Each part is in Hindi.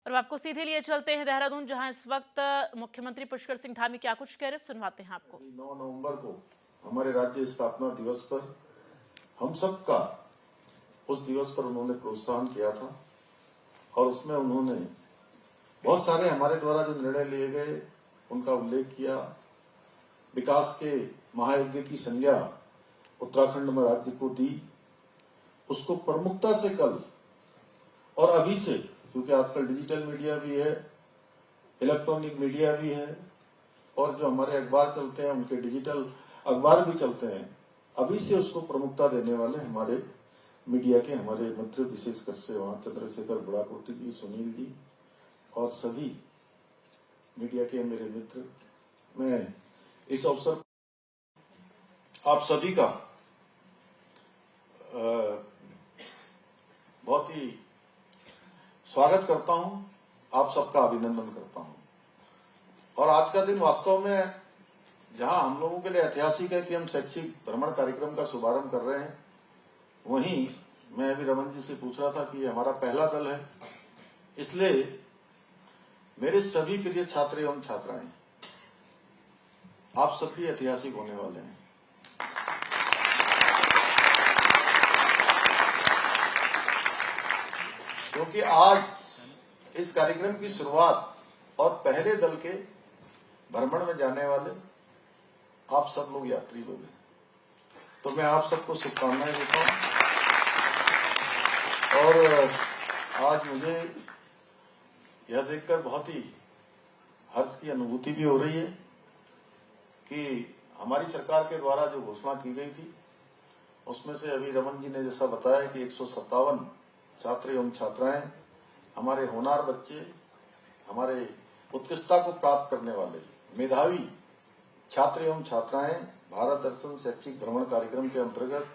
और आपको सीधे लिए चलते हैं देहरादून, जहां इस वक्त मुख्यमंत्री पुष्कर सिंह धामी क्या कुछ कह रहे हैं, सुनवाते हैं आपको। 9 नवंबर को हमारे राज्य स्थापना दिवस पर हम सबका उस दिवस पर उन्होंने प्रोत्साहन किया था और उसमें उन्होंने बहुत सारे हमारे द्वारा जो निर्णय लिए गए उनका उल्लेख किया। विकास के महायज्ञ की संज्ञा उत्तराखंड में राज्य को दी, उसको प्रमुखता से कल और अभी से, क्योंकि आजकल डिजिटल मीडिया भी है, इलेक्ट्रॉनिक मीडिया भी है और जो हमारे अखबार चलते हैं उनके डिजिटल अखबार भी चलते हैं, अभी से उसको प्रमुखता देने वाले हमारे मीडिया के हमारे मित्र, विशेषकर से वहां चंद्रशेखर बुढ़ाकोटी जी, सुनील जी और सभी मीडिया के मेरे मित्र, मैं इस अवसर आप सभी का बहुत ही स्वागत करता हूं, आप सबका अभिनंदन करता हूं। और आज का दिन वास्तव में जहां हम लोगों के लिए ऐतिहासिक है कि हम शैक्षिक भ्रमण कार्यक्रम का शुभारंभ कर रहे हैं, वहीं मैं अभी रमन जी से पूछ रहा था कि हमारा पहला दल है, इसलिए मेरे सभी प्रिय छात्र एवं छात्राएं, आप सब भी ऐतिहासिक होने वाले हैं। क्योंकि आज इस कार्यक्रम की शुरुआत और पहले दल के भ्रमण में जाने वाले आप सब लोग यात्री लोग हैं, तो मैं आप सबको शुभकामनाएं देता हूं। और आज मुझे यह देखकर बहुत ही हर्ष की अनुभूति भी हो रही है कि हमारी सरकार के द्वारा जो घोषणा की गई थी उसमें से अभी रमन जी ने जैसा बताया कि 157 छात्र एवं छात्राएं, हमारे होनहार बच्चे, हमारे उत्कृष्टता को प्राप्त करने वाले मेधावी छात्र एवं छात्राएं भारत दर्शन शैक्षिक भ्रमण कार्यक्रम के अंतर्गत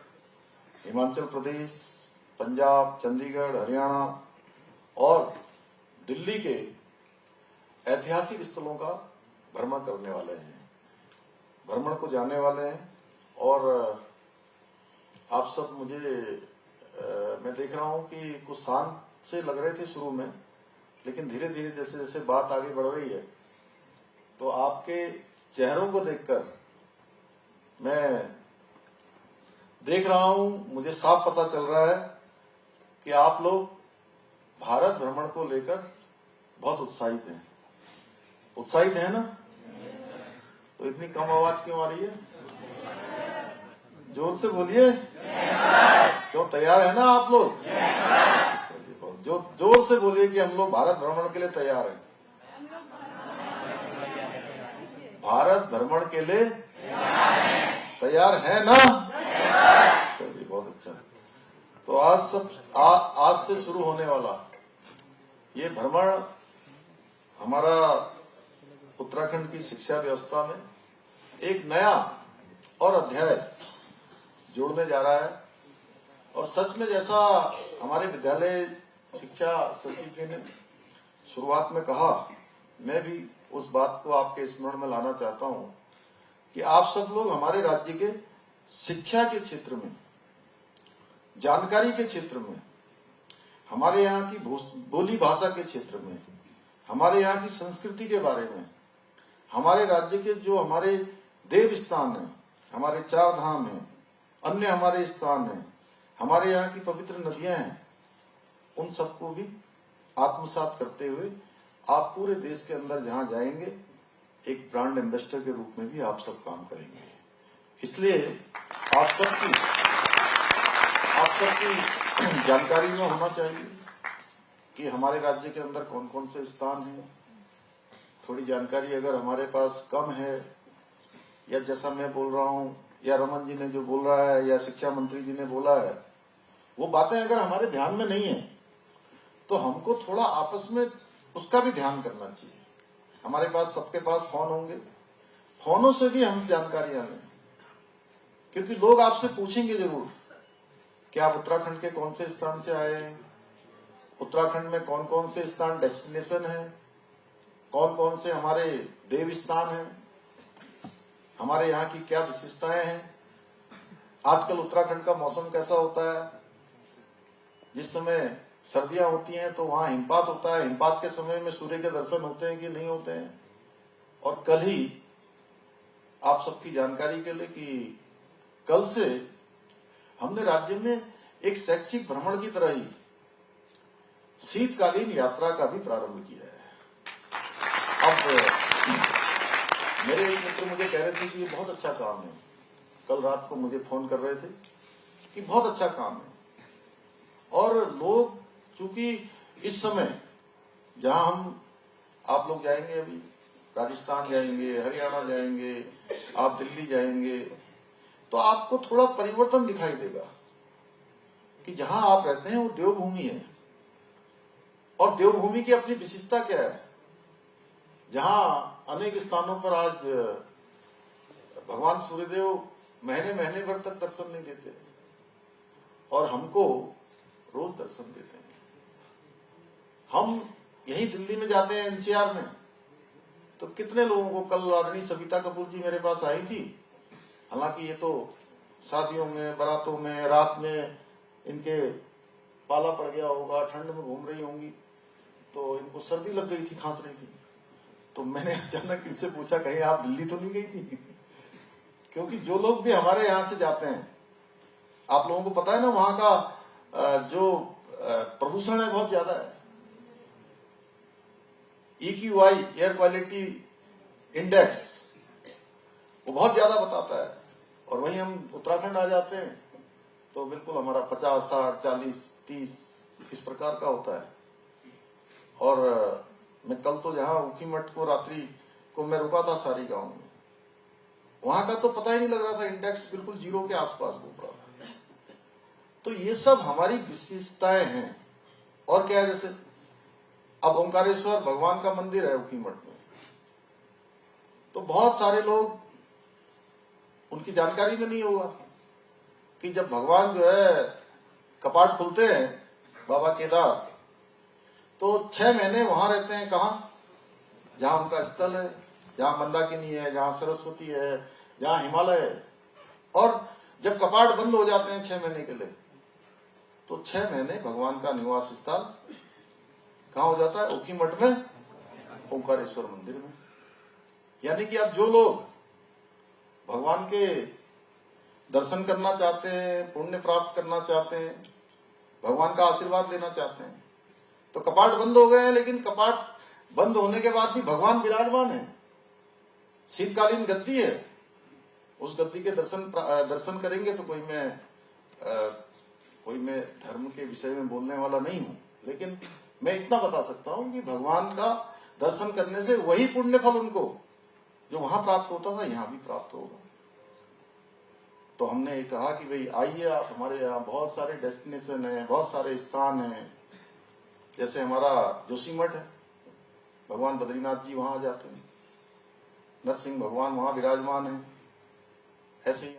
हिमाचल प्रदेश, पंजाब, चंडीगढ़, हरियाणा और दिल्ली के ऐतिहासिक स्थलों का भ्रमण करने वाले हैं, भ्रमण को जाने वाले हैं। और आप सब मैं देख रहा हूं कि कुछ शांत से लग रहे थे शुरू में, लेकिन धीरे धीरे जैसे जैसे बात आगे बढ़ रही है तो आपके चेहरों को देखकर मैं देख रहा हूं, मुझे साफ पता चल रहा है कि आप लोग भारत भ्रमण को लेकर बहुत उत्साहित हैं। उत्साहित है ना? तो इतनी कम आवाज क्यों आ रही है? जोर से बोलिए। क्यों, तैयार है ना आप लोग? जो जोर से बोलिए कि हम लोग भारत भ्रमण के लिए तैयार हैं। भारत भ्रमण के लिए तैयार है ना? चलिए, बहुत अच्छा। तो आज से शुरू होने वाला ये भ्रमण हमारा उत्तराखंड की शिक्षा व्यवस्था में एक नया और अध्याय जोड़ने जा रहा है। और सच में जैसा हमारे विद्यालय शिक्षा सचिव जी ने शुरुआत में कहा, मैं भी उस बात को आपके स्मरण में लाना चाहता हूं कि आप सब लोग हमारे राज्य के शिक्षा के क्षेत्र में, जानकारी के क्षेत्र में, हमारे यहाँ की बोली भाषा के क्षेत्र में, हमारे यहाँ की संस्कृति के बारे में, हमारे राज्य के जो हमारे देव स्थान हैं, हमारे 4 धाम हैं, अन्य हमारे स्थान हैं, हमारे यहाँ की पवित्र नदियां हैं, उन सबको भी आत्मसात करते हुए आप पूरे देश के अंदर जहां जाएंगे एक ब्रांड एम्बेसडर के रूप में भी आप सब काम करेंगे। इसलिए आप सबकी जानकारी में होना चाहिए कि हमारे राज्य के अंदर कौन कौन से स्थान हैं। थोड़ी जानकारी अगर हमारे पास कम है, या जैसा मैं बोल रहा हूं, या रमन जी ने जो बोल रहा है, या शिक्षा मंत्री जी ने बोला है, वो बातें अगर हमारे ध्यान में नहीं है तो हमको थोड़ा आपस में उसका भी ध्यान करना चाहिए। हमारे पास, सबके पास फोन होंगे, फोनों से भी हम जानकारियां लें, क्योंकि लोग आपसे पूछेंगे जरूर कि आप उत्तराखंड के कौन से स्थान से आए हैं, उत्तराखंड में कौन कौन से स्थान डेस्टिनेशन है, कौन कौन से हमारे देव स्थान हैं, हमारे यहाँ की क्या विशेषताएं हैं, आजकल उत्तराखंड का मौसम कैसा होता है। जिस समय सर्दियां होती हैं तो वहां हिमपात होता है। हिमपात के समय में सूर्य के दर्शन होते हैं कि नहीं होते हैं। और कल ही आप सबकी जानकारी के लिए कि कल से हमने राज्य में एक शैक्षिक भ्रमण की तरह ही शीतकालीन यात्रा का भी प्रारंभ किया है। अब मेरे एक मित्र मुझे कह रहे थे कि ये बहुत अच्छा काम है। कल रात को मुझे फोन कर रहे थे कि बहुत अच्छा काम है। और लोग चूंकि इस समय जहां आप लोग जाएंगे, अभी राजस्थान जाएंगे, हरियाणा जाएंगे, आप दिल्ली जाएंगे, तो आपको थोड़ा परिवर्तन दिखाई देगा कि जहां आप रहते हैं वो देवभूमि है। और देवभूमि की अपनी विशेषता क्या है? जहां अनेक स्थानों पर आज भगवान सूर्यदेव महीने महीने भर तक दर्शन नहीं देते और हमको रोज दर्शन देते हैं। हम यही दिल्ली में जाते हैं, एनसीआर में, तो कितने लोगों को, कल आदरणीय सविता कपूर जी मेरे पास आई थी। हालांकि ये तो शादियों में, बारातों में, रात में इनके पाला पड़ गया होगा, ठंड में घूम रही होंगी, तो इनको सर्दी लग गई थी, खांस रही थी। तो मैंने अचानक इनसे पूछा, कहीं आप दिल्ली तो नहीं गई थी? क्योंकि जो लोग भी हमारे यहाँ से जाते हैं, आप लोगों को पता है ना, वहां का जो प्रदूषण है बहुत ज्यादा है। EQI, एयर क्वालिटी इंडेक्स, वो बहुत ज्यादा बताता है। और वहीं हम उत्तराखंड आ जाते हैं तो बिल्कुल हमारा 50, 60, 40, 30 इस प्रकार का होता है। और मैं कल तो जहां ऊखीमठ को रात्रि को मैं रुका था सारी गांव में, वहां का तो पता ही नहीं लग रहा था, इंडेक्स बिल्कुल 0 के आसपास घूम रहा था। तो ये सब हमारी विशेषताएं हैं। और क्या है, जैसे अब ओंकारेश्वर भगवान का मंदिर है ऊखीमठ में, तो बहुत सारे लोग, उनकी जानकारी में नहीं होगा कि जब भगवान जो है कपाट खुलते हैं बाबा केदार, तो 6 महीने वहां रहते हैं। कहां? जहां उनका स्थल है, जहां मंदाकिनी है, जहां सरस्वती है, जहां हिमालय है। और जब कपाट बंद हो जाते हैं 6 महीने के लिए, तो 6 महीने भगवान का निवास स्थल कहां हो जाता है? ऊखीमठ में, ओंकारेश्वर मंदिर में। यानी कि अब जो लोग भगवान के दर्शन करना चाहते हैं, पुण्य प्राप्त करना चाहते हैं, भगवान का आशीर्वाद लेना चाहते हैं, तो कपाट बंद हो गए हैं, लेकिन कपाट बंद होने के बाद भी भगवान विराजमान है। शीतकालीन गद्दी है, उस गद्दी के दर्शन करेंगे। तो कोई मैं धर्म के विषय में बोलने वाला नहीं हूं, लेकिन मैं इतना बता सकता हूं कि भगवान का दर्शन करने से वही पुण्य फल उनको जो वहां प्राप्त होता था, यहां भी प्राप्त होगा। तो हमने कहा कि भाई आइए आप, हमारे यहाँ बहुत सारे डेस्टिनेशन है, बहुत सारे स्थान हैं। जैसे हमारा जोशीमठ है, भगवान बद्रीनाथ जी वहां आ जाते हैं, नरसिंह भगवान वहां विराजमान है। ऐसे ही